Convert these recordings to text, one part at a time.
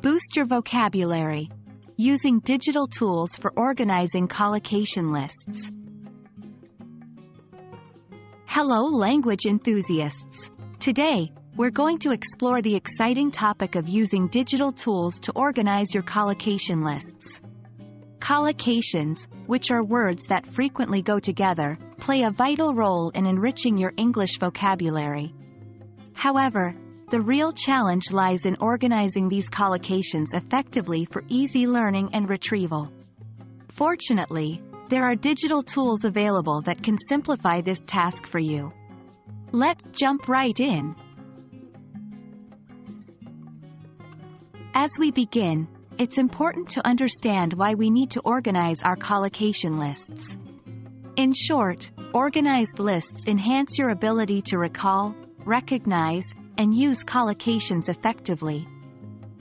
Boost your vocabulary using digital tools for organizing collocation lists. Hello, language enthusiasts! Today, we're going to explore the exciting topic of using digital tools to organize your collocation lists. Collocations, which are words that frequently go together, play a vital role in enriching your English vocabulary. However, the real challenge lies in organizing these collocations effectively for easy learning and retrieval. Fortunately, there are digital tools available that can simplify this task for you. Let's jump right in. As we begin, it's important to understand why we need to organize our collocation lists. In short, organized lists enhance your ability to recall, recognize, and use collocations effectively.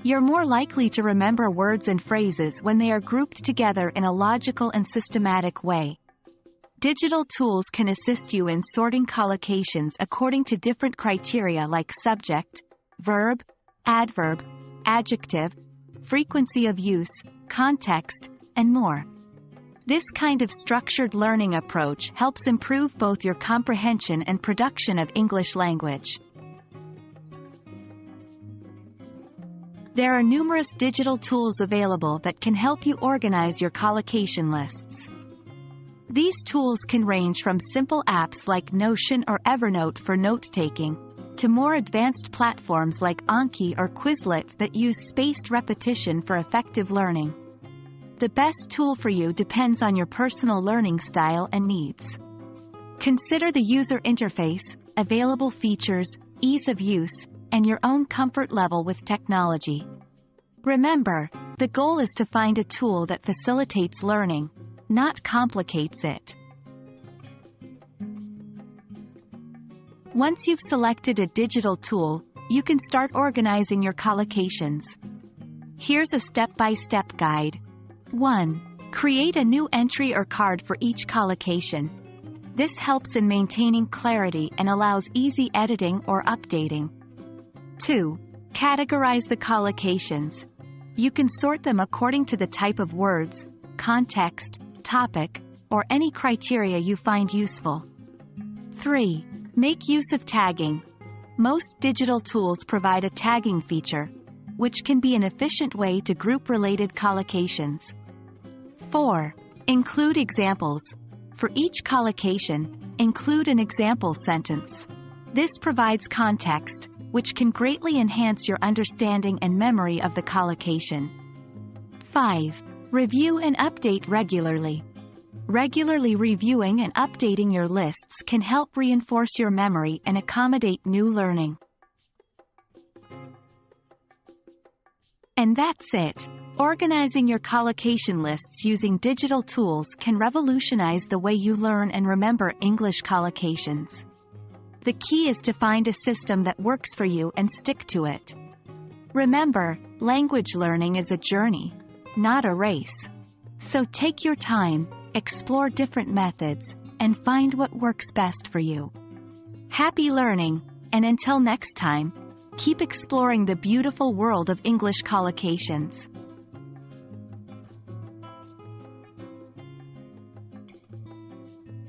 You're more likely to remember words and phrases when they are grouped together in a logical and systematic way. Digital tools can assist you in sorting collocations according to different criteria like subject, verb, adverb, adjective, frequency of use, context, and more. This kind of structured learning approach helps improve both your comprehension and production of English language. There are numerous digital tools available that can help you organize your collocation lists. These tools can range from simple apps like Notion or Evernote for note-taking, to more advanced platforms like Anki or Quizlet that use spaced repetition for effective learning. The best tool for you depends on your personal learning style and needs. Consider the user interface, available features, ease of use, and your own comfort level with technology. Remember, the goal is to find a tool that facilitates learning, not complicates it. Once you've selected a digital tool, you can start organizing your collocations. Here's a step-by-step guide. 1. Create a new entry or card for each collocation. This helps in maintaining clarity and allows easy editing or updating. 2. Categorize the collocations. You can sort them according to the type of words, context, topic, or any criteria you find useful. 3. Make use of tagging. Most digital tools provide a tagging feature, which can be an efficient way to group related collocations. 4. Include examples. For each collocation, include an example sentence. This provides context, which can greatly enhance your understanding and memory of the collocation. 5. Review and update regularly. Regularly reviewing and updating your lists can help reinforce your memory and accommodate new learning. And that's it. Organizing your collocation lists using digital tools can revolutionize the way you learn and remember English collocations. The key is to find a system that works for you and stick to it. Remember, language learning is a journey, not a race. So take your time, explore different methods, and find what works best for you. Happy learning, and until next time, keep exploring the beautiful world of English collocations.